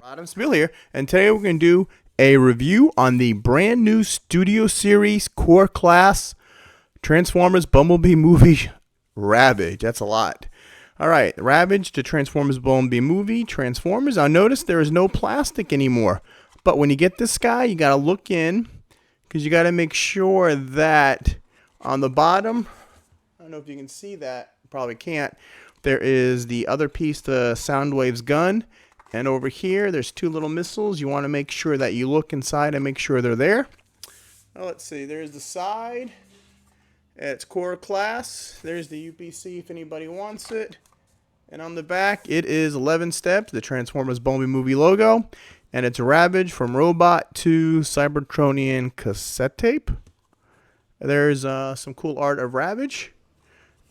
Rodimusbill here, and today we're going to do a review on the brand new Studio Series Core Class Transformers Bumblebee movie Ravage. That's a lot. Alright, Ravage to Transformers Bumblebee movie, Transformers. Now notice there is no plastic anymore, but when you get this guy, you got to look in, because you got to make sure that on the bottom, I don't know if you can see that, probably can't, there is the other piece, the Soundwave's gun. And over here, there's two little missiles. You want to make sure that you look inside and make sure they're there. Now, let's see. There's the side. It's Core Class. There's the UPC if anybody wants it. And on the back, it is 11 steps, the Transformers Bumblebee movie logo. And it's Ravage from robot to Cybertronian cassette tape. There's some cool art of Ravage.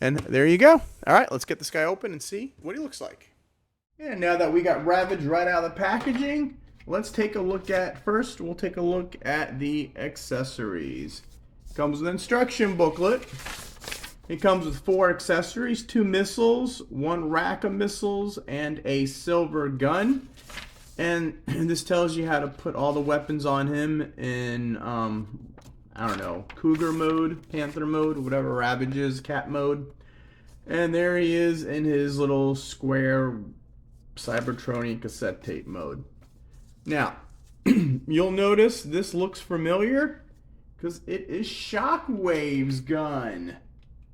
And there you go. All right, let's get this guy open and see what he looks like. And now that we got Ravage right out of the packaging, let's take a look at, first we'll take a look at the accessories. Comes with an instruction booklet. It comes with 4 accessories, 2 missiles, 1 rack of missiles, and a silver gun. And this tells you how to put all the weapons on him in, I don't know, Cougar mode, Panther mode, whatever Ravage is, Cat mode. And there he is in his little square Cybertronian cassette tape mode. Now, you'll notice this looks familiar because it is Shockwave's gun.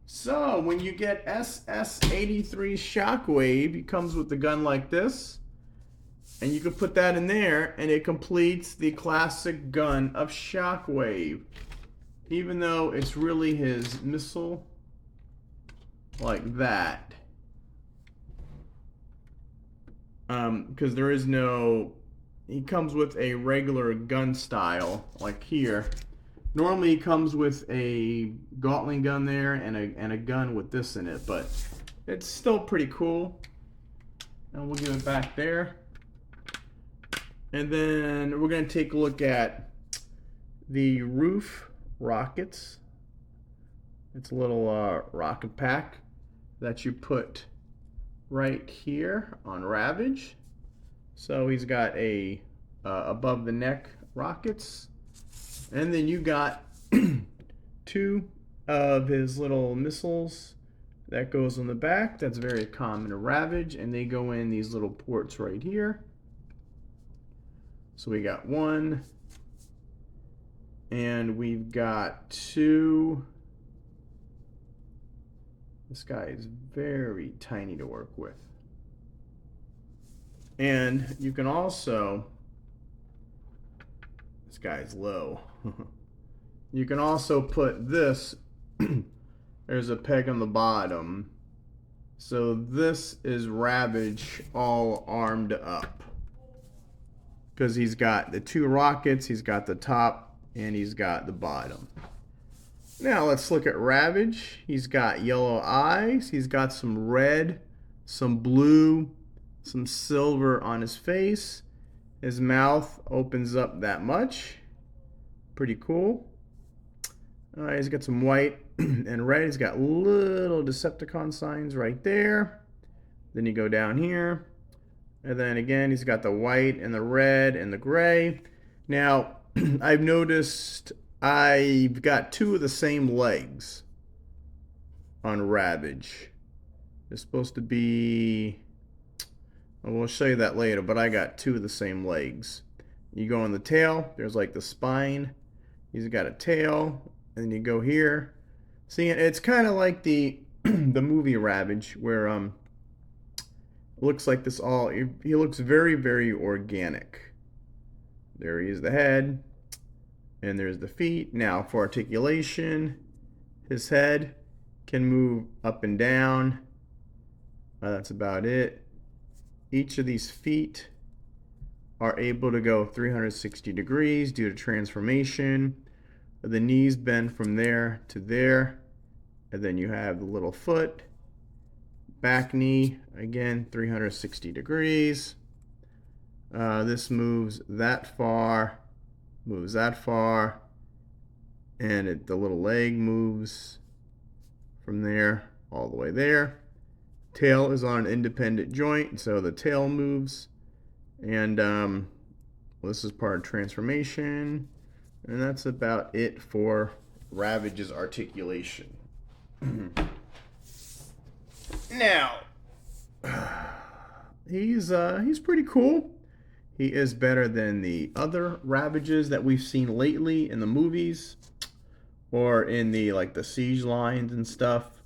So, when you get SS-83 Shockwave, he comes with the gun like this. And you can put that in there, and it completes the classic gun of Shockwave. Even though it's really his missile, like that. Because there is no, he comes with a regular gun style, like here. Normally he comes with a Gatling gun there and a gun with this in it, but it's still pretty cool. And we'll give it back there. And then we're going to take a look at the roof rockets. It's a little rocket pack that you put right here on Ravage. So he's got a above the neck rockets, and then you got 2 of his little missiles that goes on the back. That's very common to Ravage, and they go in these little ports right here. So we got 1, and we've got 2. This guy is very tiny to work with. And you can also, this guy's low. You can also put this, there's a peg on the bottom. So this is Ravage all armed up. Because he's got the 2 rockets, he's got the top, and he's got the bottom. Now let's look at Ravage. He's got yellow eyes. He's got some red, some blue, some silver on his face. His mouth opens up that much. Pretty cool. He's got some white and red. He's got little Decepticon signs right there. Then you go down here. And then again, he's got the white and the red and the gray. Now, I've noticed I've got 2 of the same legs on Ravage. It's supposed to be, well, we'll show you that later, but I got 2 of the same legs. You go on the tail, there's like the spine. He's got a tail, and then you go here. See, it's kind of like the the movie Ravage, where it looks like this all, he looks very, very organic. There he is, the head. And there's the feet. Now for articulation, his head can move up and down. That's about it. Each of these feet are able to go 360 degrees due to transformation. The knees bend from there to there. And then you have the little foot. Back knee, again, 360 degrees. This moves that far, and the little leg moves from there all the way there. Tail is on an independent joint, so the tail moves. And this is part of transformation. And that's about it for Ravage's articulation. Now, he's pretty cool. He is better than the other Ravages that we've seen lately in the movies or in the siege lines and stuff.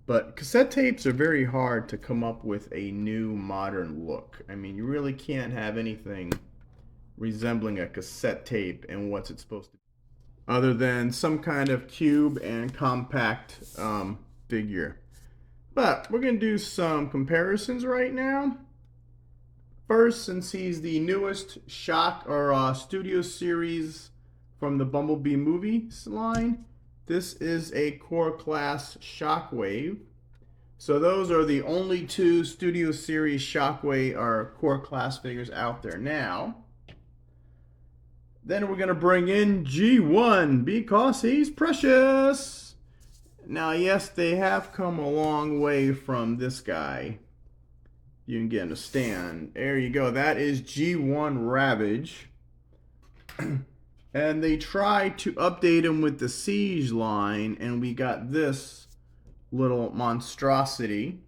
But cassette tapes are very hard to come up with a new modern look. I mean, you really can't have anything resembling a cassette tape and what's it supposed to be, other than some kind of cube and compact figure. But we're going to do some comparisons right now. First, since he's the newest Studio Series from the Bumblebee movie line, this is a Core Class Shockwave. So those are the only two Studio Series Shockwave or Core Class figures out there now. Then we're going to bring in G1 because he's precious. Now, yes, they have come a long way from this guy. You can get him to stand. There you go. That is G1 Ravage. And they tried to update him with the Siege line, and we got this little monstrosity.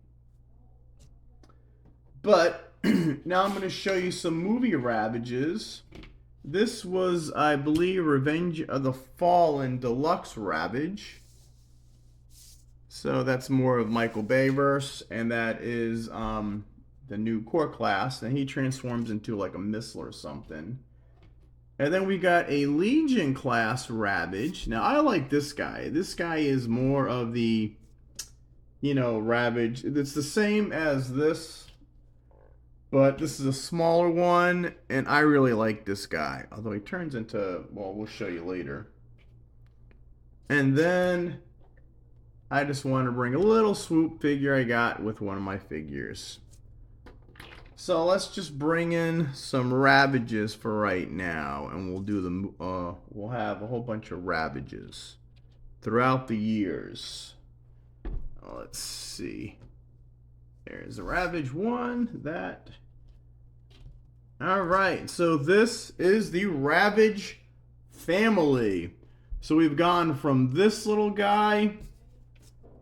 But now I'm going to show you some movie Ravages. This was, I believe, Revenge of the Fallen Deluxe Ravage. So that's more of Michael Bay verse, and that is the new Core Class, and he transforms into like a missile or something. And then we got a Legion class Ravage. Now, I like this guy. This guy is more of the, Ravage. It's the same as this, but this is a smaller one, and I really like this guy. Although he turns into, well, we'll show you later. And then I just want to bring a little swoop figure I got with one of my figures. So let's just bring in some Ravages for right now, and we'll do we'll have a whole bunch of Ravages throughout the years. Let's see. There's the Ravage 1. All right. So this is the Ravage family. So we've gone from this little guy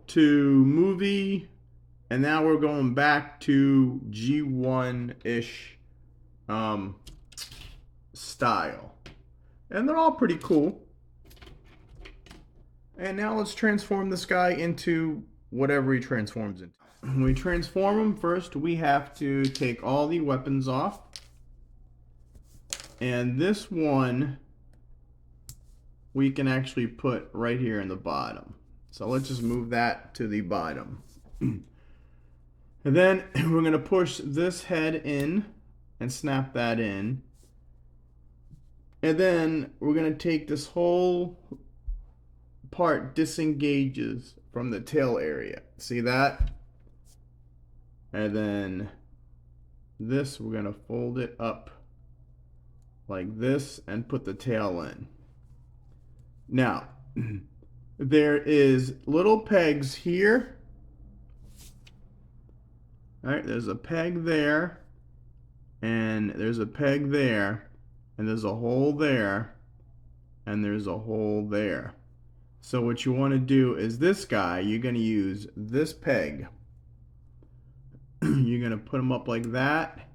to movie. And now we're going back to G1-ish style. And they're all pretty cool. And now let's transform this guy into whatever he transforms into. When we transform him, first we have to take all the weapons off. And this one we can actually put right here in the bottom. So let's just move that to the bottom. And then we're going to push this head in and snap that in. And then we're going to take this whole part disengages from the tail area. See that? And then this, we're going to fold it up like this and put the tail in. Now, there is little pegs here. All right, there's a peg there, and there's a peg there, and there's a hole there, and there's a hole there. So what you want to do is this guy, you're going to use this peg. You're going to put them up like that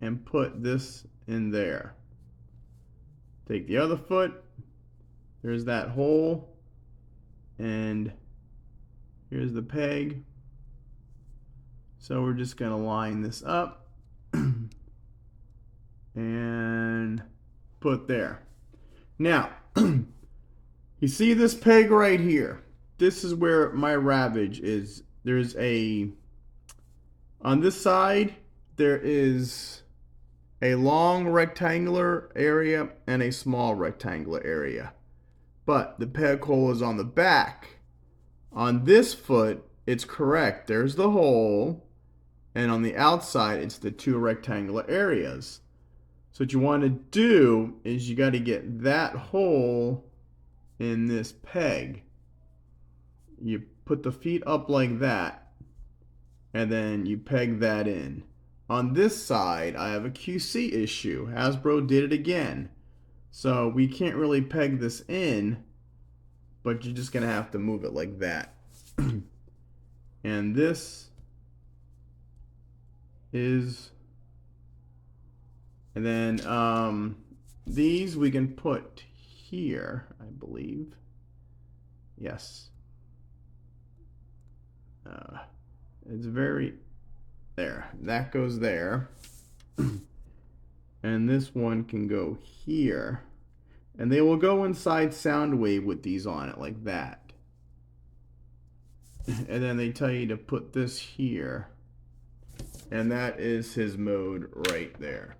and put this in there. Take the other foot. There's that hole, and here's the peg. So we're just going to line this up and put there. Now, you see this peg right here? This is where my Ravage is. There's on this side, there is a long rectangular area and a small rectangular area. But the peg hole is on the back. On this foot, it's correct. There's the hole. And on the outside, it's the two rectangular areas. So what you want to do is you got to get that hole in this peg. you put the feet up like that, and then you peg that in. On this side, I have a QC issue. Hasbro did it again. So we can't really peg this in, but you're just gonna have to move it like that. And this is, and then these we can put here, I believe. Yes. It's very, there. That goes there. And this one can go here. And they will go inside Soundwave with these on it, like that. And then they tell you to put this here. And that is his mode right there.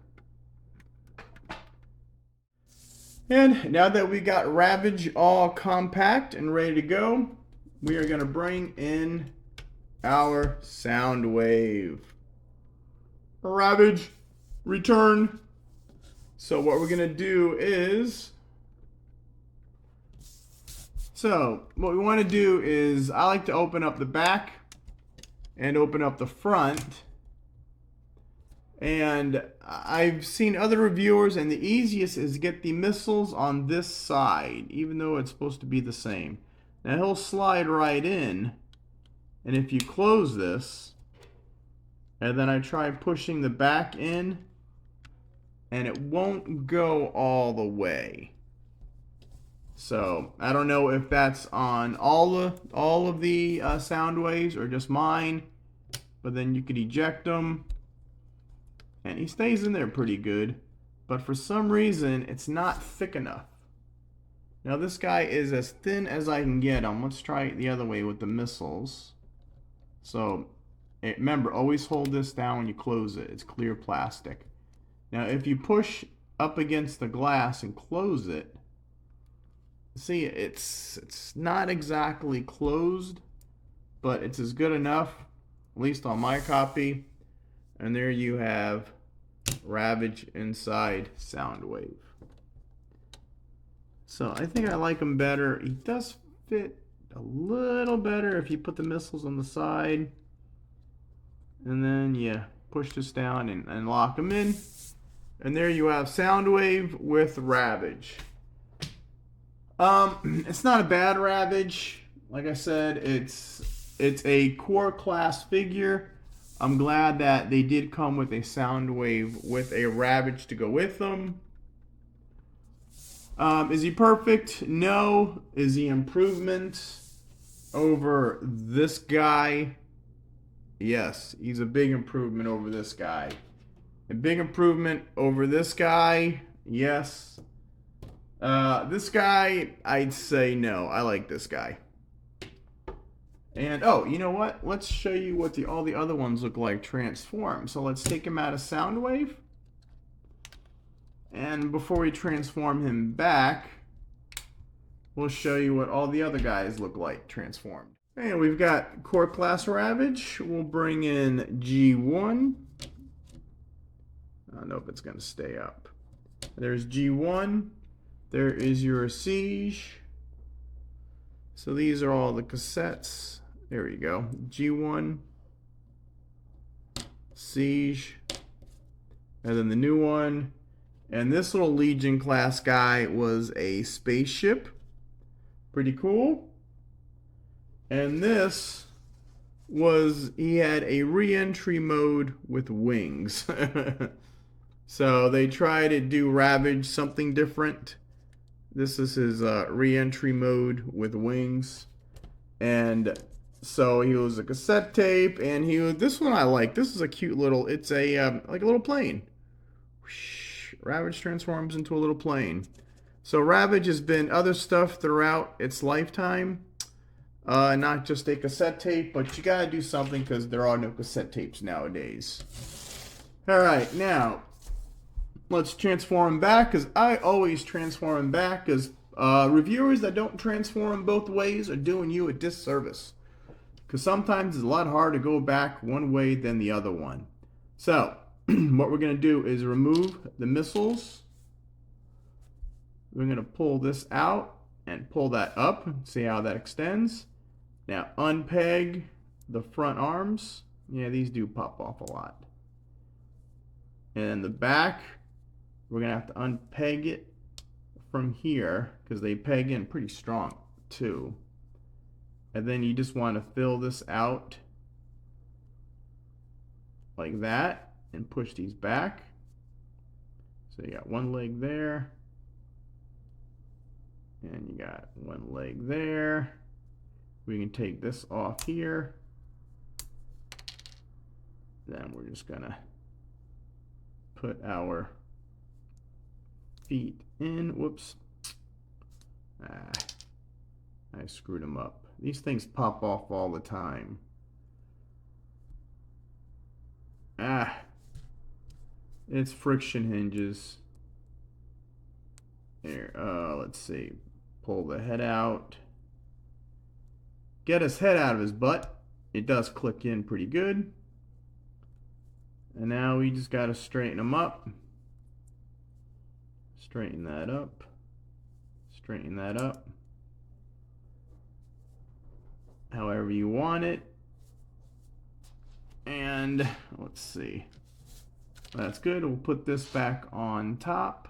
And now that we got Ravage all compact and ready to go, we are going to bring in our Soundwave. Ravage, return. So what we're going to do is, what we want to do is, I like to open up the back and open up the front. And I've seen other reviewers, and the easiest is get the missles on this side, even though it's supposed to be the same. Now he'll slide right in, and if you close this, and then I try pushing the back in, and it won't go all the way. So I don't know if that's on all of the sound waves or just mine, but then you could eject them, and he stays in there pretty good. But for some reason, it's not thick enough. Now this guy is as thin as I can get him. Let's try it the other way with the missles. So remember, always hold this down when you close it. It's clear plastic. Now if you push up against the glass and close it, see, it's not exactly closed, but it's as good enough, at least on my copy. And there you have Ravage inside Soundwave. So I think I like him better. He does fit a little better if you put the missles on the side. And then you push this down and lock them in. And there you have Soundwave with Ravage. It's not a bad Ravage. Like I said, it's a core class figure. I'm glad that they did come with a Soundwave with a Ravage to go with them. Is he perfect? No. Is he improvement over this guy? Yes, he's a big improvement over this guy. A big improvement over this guy? Yes. This guy, I'd say no. I like this guy. And, oh, you know what? Let's show you what all the other ones look like transformed. So let's take him out of Soundwave. And before we transform him back, we'll show you what all the other guys look like transformed. And we've got Core Class Ravage. We'll bring in G1. I don't know if it's going to stay up. There's G1. There is your Siege. So these are all the cassettes. There you go. G1, Siege, and then the new one. And this little Legion class guy was a spaceship. Pretty cool. And this was, he had a re-entry mode with wings. So they tried to do Ravage something different. This is his re-entry mode with wings. And so he was a cassette tape, and this one I like. This is a cute little, it's a like a little plane. Ravage transforms into a little plane. So Ravage has been other stuff throughout its lifetime. Not just a cassette tape, but you gotta do something because there are no cassette tapes nowadays. Alright, now let's transform him back, because I always transform him back, because reviewers that don't transform both ways are doing you a disservice. Because sometimes it's a lot harder to go back one way than the other one. So, what we're going to do is remove the missles. We're going to pull this out and pull that up. See how that extends. Now unpeg the front arms. Yeah, these do pop off a lot. And the back, we're gonna have to unpeg it from here because they peg in pretty strong too. And then you just want to fill this out like that and push these back. So you got one leg there, and you got one leg there. We can take this off here. Then we're just gonna put our feet in. Whoops. I screwed them up. These things pop off all the time. It's friction hinges. Here, let's see. Pull the head out. Get his head out of his butt. It does click in pretty good. And now we just got to straighten them up. Straighten that up. Straighten that up. However you want it. And let's see. That's good. We'll put this back on top.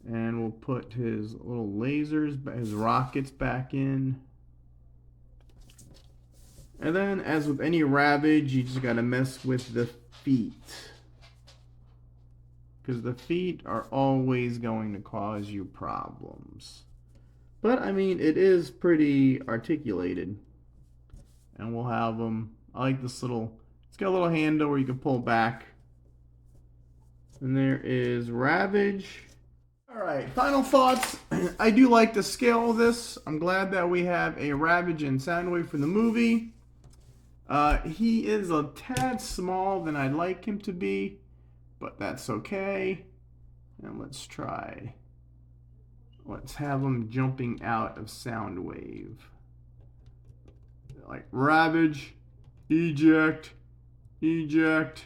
And we'll put his little lasers, his rockets back in. And then, as with any Ravage, you just gotta mess with the feet. Because the feet are always going to cause you problems. But, I mean, it is pretty articulated. And we'll have them, I like this little, it's got a little handle where you can pull back. And there is Ravage. Alright, final thoughts. I do like the scale of this. I'm glad that we have a Ravage in Soundwave for the movie. He is a tad small than I'd like him to be, but that's okay. And let's try. Let's have him jumping out of Soundwave. Like Ravage, eject, eject.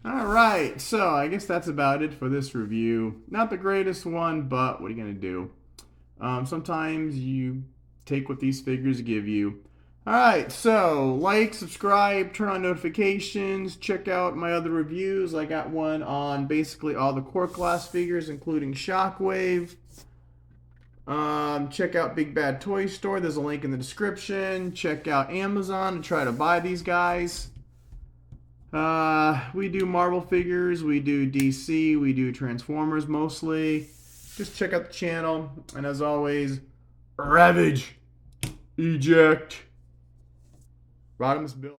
Alright, so I guess that's about it for this review. Not the greatest one, but what are you going to do? Sometimes you take what these figures give you. Alright, so like, subscribe, turn on notifications, check out my other reviews. I got one on basically all the core class figures, including Shockwave. Check out Big Bad Toy Store. There's a link in the description. Check out Amazon and try to buy these guys. We do Marvel figures, we do DC, we do Transformers mostly. Just check out the channel. And as always, Ravage, eject. Rodimusbill.